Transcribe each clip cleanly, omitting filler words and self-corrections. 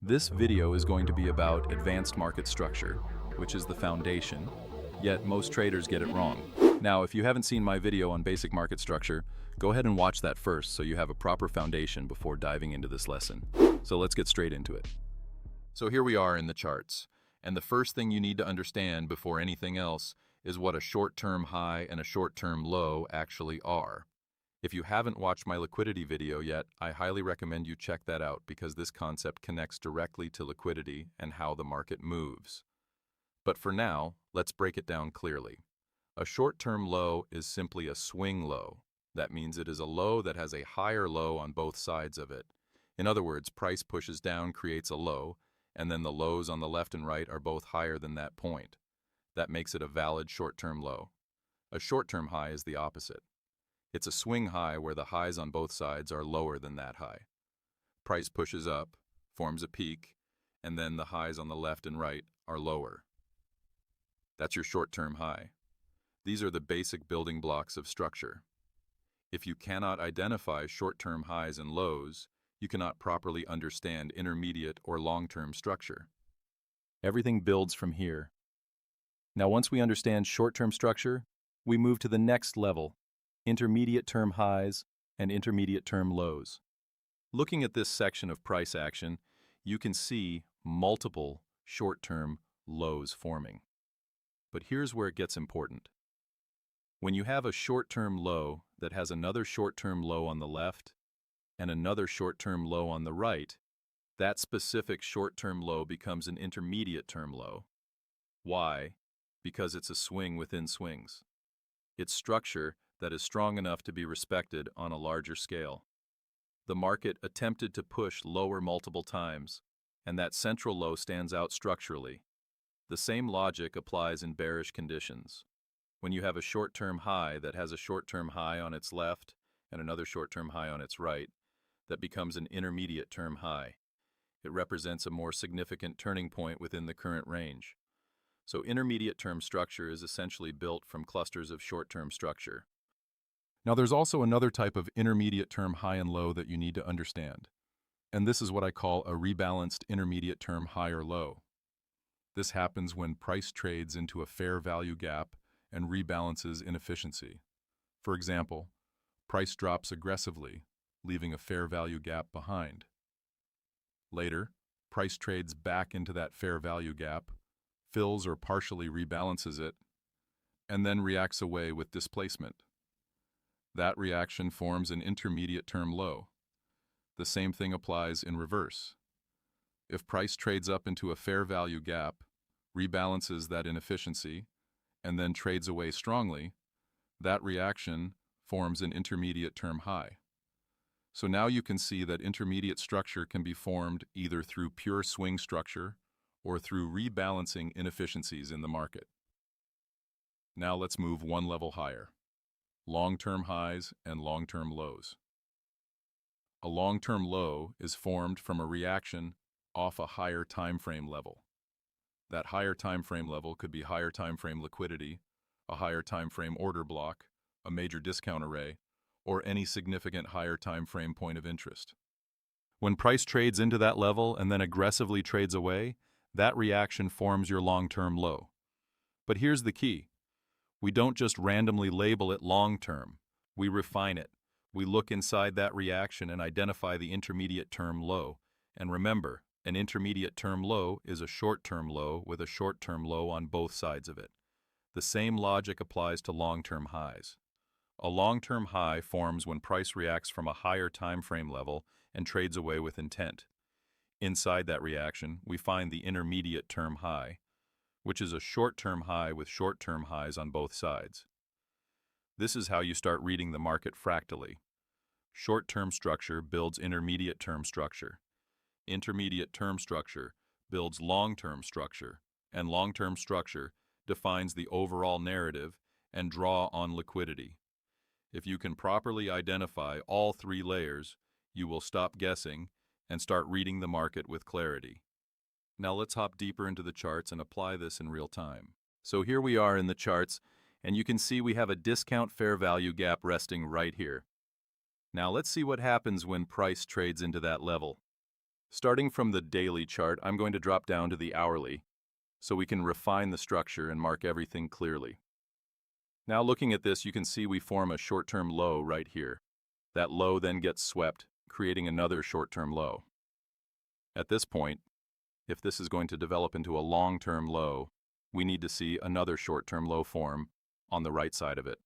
This video is going to be about advanced market structure, which is the foundation, yet most traders get it wrong. Now, if you haven't seen my video on basic market structure, go ahead and watch that first so you have a proper foundation before diving into this lesson. So let's get straight into it. So here we are in the charts, and the first thing you need to understand before anything else is what a short-term high and a short-term low actually are. If you haven't watched my liquidity video yet, I highly recommend you check that out because this concept connects directly to liquidity and how the market moves. But for now, let's break it down clearly. A short-term low is simply a swing low. That means it is a low that has a higher low on both sides of it. In other words, price pushes down, creates a low, and then the lows on the left and right are both higher than that point. That makes it a valid short-term low. A short-term high is the opposite. It's a swing high where the highs on both sides are lower than that high. Price pushes up, forms a peak, and then the highs on the left and right are lower. That's your short-term high. These are the basic building blocks of structure. If you cannot identify short-term highs and lows, you cannot properly understand intermediate or long-term structure. Everything builds from here. Now, once we understand short-term structure, we move to the next level: intermediate-term highs and intermediate-term lows. Looking at this section of price action, you can see multiple short-term lows forming. But here's where it gets important. When you have a short-term low that has another short-term low on the left and another short-term low on the right, that specific short-term low becomes an intermediate-term low. Why? Because it's a swing within swings. It's structure that is strong enough to be respected on a larger scale. The market attempted to push lower multiple times, and that central low stands out structurally. The same logic applies in bearish conditions. When you have a short-term high that has a short-term high on its left and another short-term high on its right, that becomes an intermediate-term high. It represents a more significant turning point within the current range. So intermediate-term structure is essentially built from clusters of short-term structure. Now, there's also another type of intermediate-term high and low that you need to understand, and this is what I call a rebalanced intermediate-term high or low. This happens when price trades into a fair value gap and rebalances inefficiency. For example, price drops aggressively, leaving a fair value gap behind. Later, price trades back into that fair value gap, fills or partially rebalances it, and then reacts away with displacement. That reaction forms an intermediate-term low. The same thing applies in reverse. If price trades up into a fair value gap, rebalances that inefficiency, and then trades away strongly, that reaction forms an intermediate-term high. So now you can see that intermediate structure can be formed either through pure swing structure or through rebalancing inefficiencies in the market. Now let's move one level higher: long-term highs and long-term lows. A long-term low is formed from a reaction off a higher time frame level. That higher time frame level could be higher time frame liquidity, a higher time frame order block, a major discount array, or any significant higher time frame point of interest. When price trades into that level and then aggressively trades away, that reaction forms your long-term low. But here's the key. We don't just randomly label it long-term. We refine it. We look inside that reaction and identify the intermediate-term low. And remember, an intermediate-term low is a short-term low with a short-term low on both sides of it. The same logic applies to long-term highs. A long-term high forms when price reacts from a higher time frame level and trades away with intent. Inside that reaction, we find the intermediate-term high, which is a short-term high with short-term highs on both sides. This is how you start reading the market fractally. Short-term structure builds intermediate-term structure. Intermediate-term structure builds long-term structure, and long-term structure defines the overall narrative and draw on liquidity. If you can properly identify all three layers, you will stop guessing and start reading the market with clarity. Now let's hop deeper into the charts and apply this in real time. So here we are in the charts, and you can see we have a discount fair value gap resting right here. Now let's see what happens when price trades into that level. Starting from the daily chart, I'm going to drop down to the hourly so we can refine the structure and mark everything clearly. Now looking at this, you can see we form a short-term low right here. That low then gets swept, creating another short-term low. At this point, if this is going to develop into a long-term low, we need to see another short-term low form on the right side of it.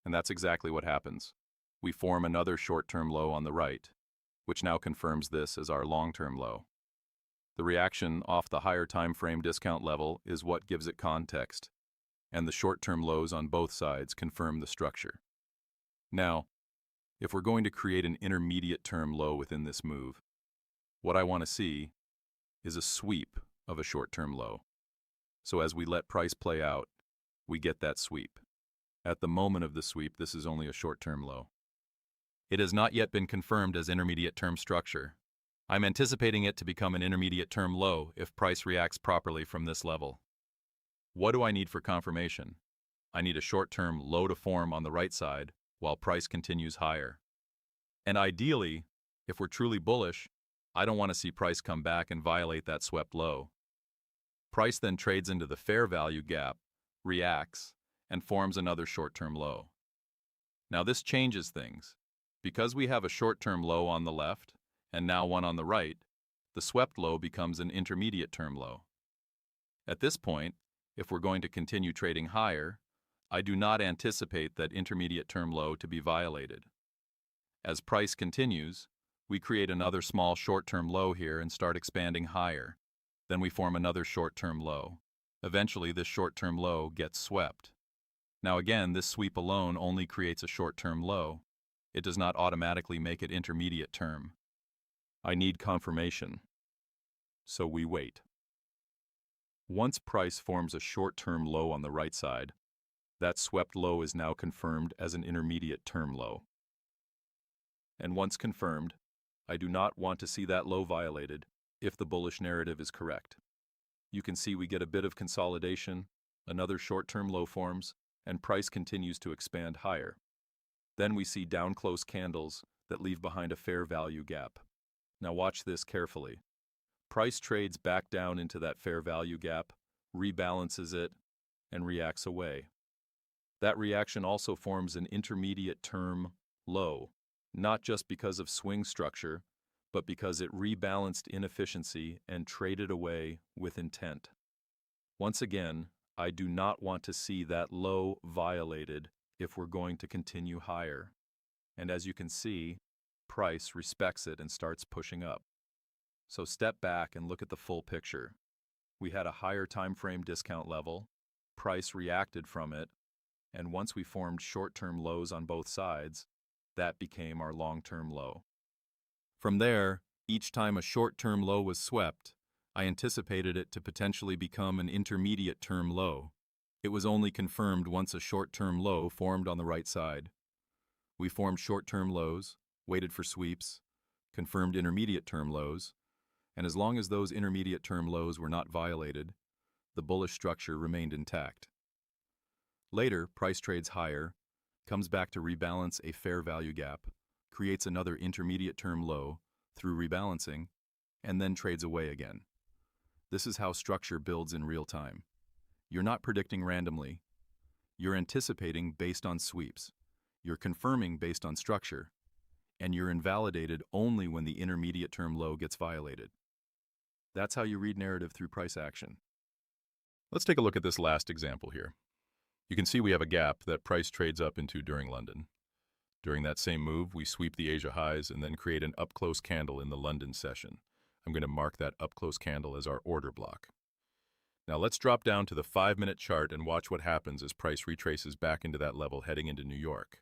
And that's exactly what happens. We form another short-term low on the right, which now confirms this as our long-term low. The reaction off the higher time frame discount level is what gives it context, and the short-term lows on both sides confirm the structure. Now, if we're going to create an intermediate term low within this move, what I want to see is a sweep of a short-term low. So as we let price play out, we get that sweep. At the moment of the sweep, this is only a short-term low. It has not yet been confirmed as intermediate term structure. I'm anticipating it to become an intermediate term low if price reacts properly from this level. What do I need for confirmation? I need a short-term low to form on the right side while price continues higher. And ideally, if we're truly bullish, I don't want to see price come back and violate that swept low. Price then trades into the fair value gap, reacts, and forms another short-term low. Now this changes things. Because we have a short-term low on the left and now one on the right, the swept low becomes an intermediate term low. At this point, if we're going to continue trading higher, I do not anticipate that intermediate term low to be violated. As price continues, we create another small short-term low here and start expanding higher. Then we form another short-term low. Eventually, this short-term low gets swept. Now again, this sweep alone only creates a short-term low. It does not automatically make it intermediate term. I need confirmation. So we wait. Once price forms a short-term low on the right side, that swept low is now confirmed as an intermediate term low. And once confirmed, I do not want to see that low violated if the bullish narrative is correct. You can see we get a bit of consolidation, another short-term low forms, and price continues to expand higher. Then we see down close candles that leave behind a fair value gap. Now watch this carefully. Price trades back down into that fair value gap, rebalances it, and reacts away. That reaction also forms an intermediate term low, not just because of swing structure, but because it rebalanced inefficiency and traded away with intent. Once again, I do not want to see that low violated if we're going to continue higher. And as you can see, price respects it and starts pushing up. So step back and look at the full picture. We had a higher time frame discount level, price reacted from it, and once we formed short-term lows on both sides, that became our long-term low. From there, each time a short-term low was swept, I anticipated it to potentially become an intermediate term low. It was only confirmed once a short-term low formed on the right side. We formed short-term lows, waited for sweeps, confirmed intermediate term lows, and as long as those intermediate term lows were not violated, the bullish structure remained intact. Later, price trades higher, comes back to rebalance a fair value gap, creates another intermediate term low through rebalancing, and then trades away again. This is how structure builds in real time. You're not predicting randomly. You're anticipating based on sweeps. You're confirming based on structure. And you're invalidated only when the intermediate term low gets violated. That's how you read narrative through price action. Let's take a look at this last example here. You can see we have a gap that price trades up into during London. During that same move, we sweep the Asia highs and then create an up-close candle in the London session. I'm going to mark that up-close candle as our order block. Now let's drop down to the 5-minute chart and watch what happens as price retraces back into that level heading into New York.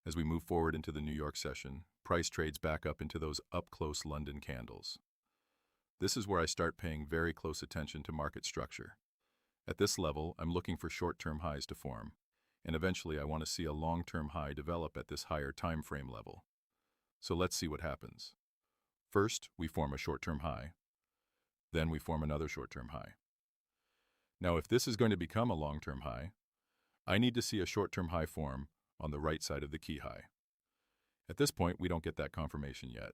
As we move forward into the New York session, price trades back up into those up-close London candles. This is where I start paying very close attention to market structure. At this level, I'm looking for short-term highs to form, and eventually I want to see a long-term high develop at this higher time frame level. So let's see what happens. First, we form a short-term high. Then we form another short-term high. Now, if this is going to become a long-term high, I need to see a short-term high form on the right side of the key high. At this point, we don't get that confirmation yet.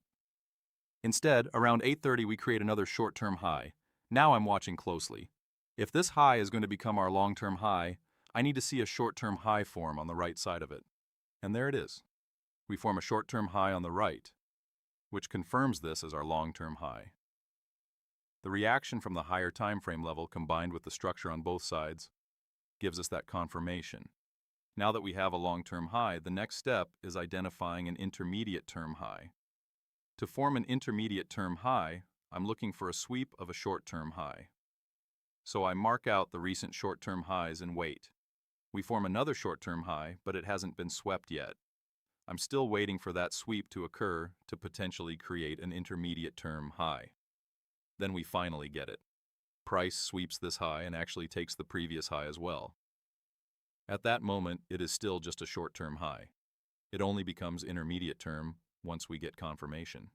Instead, around 8:30 we create another short-term high. Now I'm watching closely. If this high is going to become our long-term high, I need to see a short-term high form on the right side of it. And there it is. We form a short-term high on the right, which confirms this as our long-term high. The reaction from the higher time frame level combined with the structure on both sides gives us that confirmation. Now that we have a long-term high, the next step is identifying an intermediate term high. To form an intermediate term high, I'm looking for a sweep of a short-term high. So I mark out the recent short-term highs and wait. We form another short-term high, but it hasn't been swept yet. I'm still waiting for that sweep to occur to potentially create an intermediate term high. Then we finally get it. Price sweeps this high and actually takes the previous high as well. At that moment, it is still just a short-term high. It only becomes intermediate term once we get confirmation.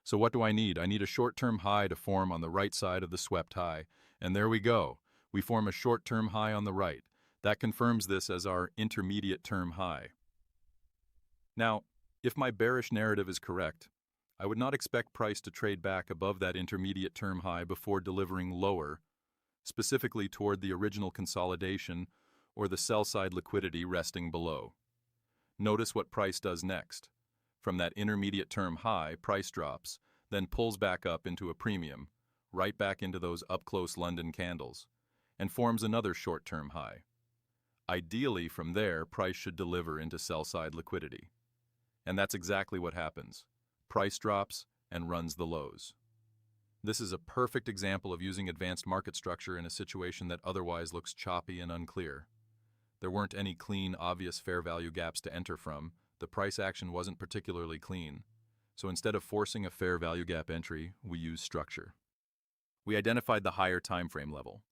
So what do I need? I need a short-term high to form on the right side of the swept high. And there we go. We form a short-term high on the right. That confirms this as our intermediate term high. Now, if my bearish narrative is correct, I would not expect price to trade back above that intermediate term high before delivering lower, specifically toward the original consolidation or the sell-side liquidity resting below. Notice what price does next. From that intermediate term high, price drops, then pulls back up into a premium, right back into those up-close London candles, and forms another short-term high. Ideally, from there, price should deliver into sell-side liquidity. And that's exactly what happens. Price drops and runs the lows. This is a perfect example of using advanced market structure in a situation that otherwise looks choppy and unclear. There weren't any clean, obvious fair value gaps to enter from. The price action wasn't particularly clean. So instead of forcing a fair value gap entry, we used structure. We identified the higher time frame level.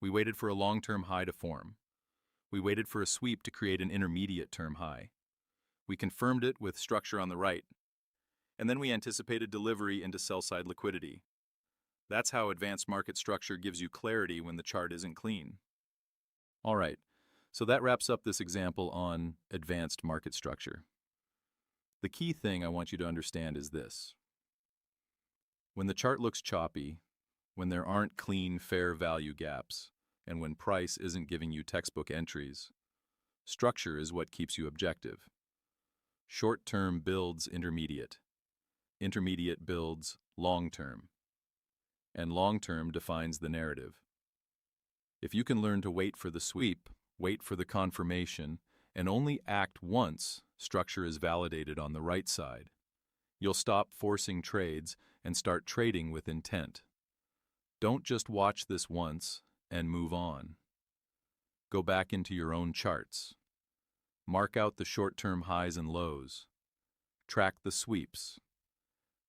We waited for a long-term high to form. We waited for a sweep to create an intermediate term high. We confirmed it with structure on the right. And then we anticipated delivery into sell-side liquidity. That's how advanced market structure gives you clarity when the chart isn't clean. All right, so that wraps up this example on advanced market structure. The key thing I want you to understand is this. When the chart looks choppy, when there aren't clean fair value gaps, and when price isn't giving you textbook entries, structure is what keeps you objective. Short-term builds intermediate. Intermediate builds long-term. And long-term defines the narrative. If you can learn to wait for the sweep, wait for the confirmation, and only act once structure is validated on the right side, you'll stop forcing trades and start trading with intent. Don't just watch this once and move on. Go back into your own charts. Mark out the short-term highs and lows. Track the sweeps.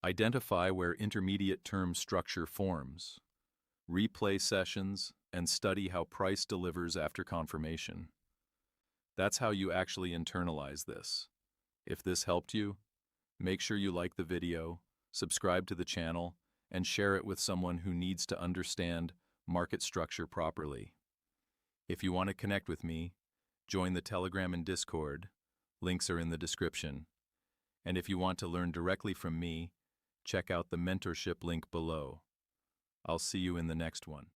Identify where intermediate term structure forms. Replay sessions and study how price delivers after confirmation. That's how you actually internalize this. If this helped you, make sure you like the video, subscribe to the channel, and share it with someone who needs to understand market structure properly. If you want to connect with me, join the Telegram and Discord. Links are in the description. And if you want to learn directly from me, check out the mentorship link below. I'll see you in the next one.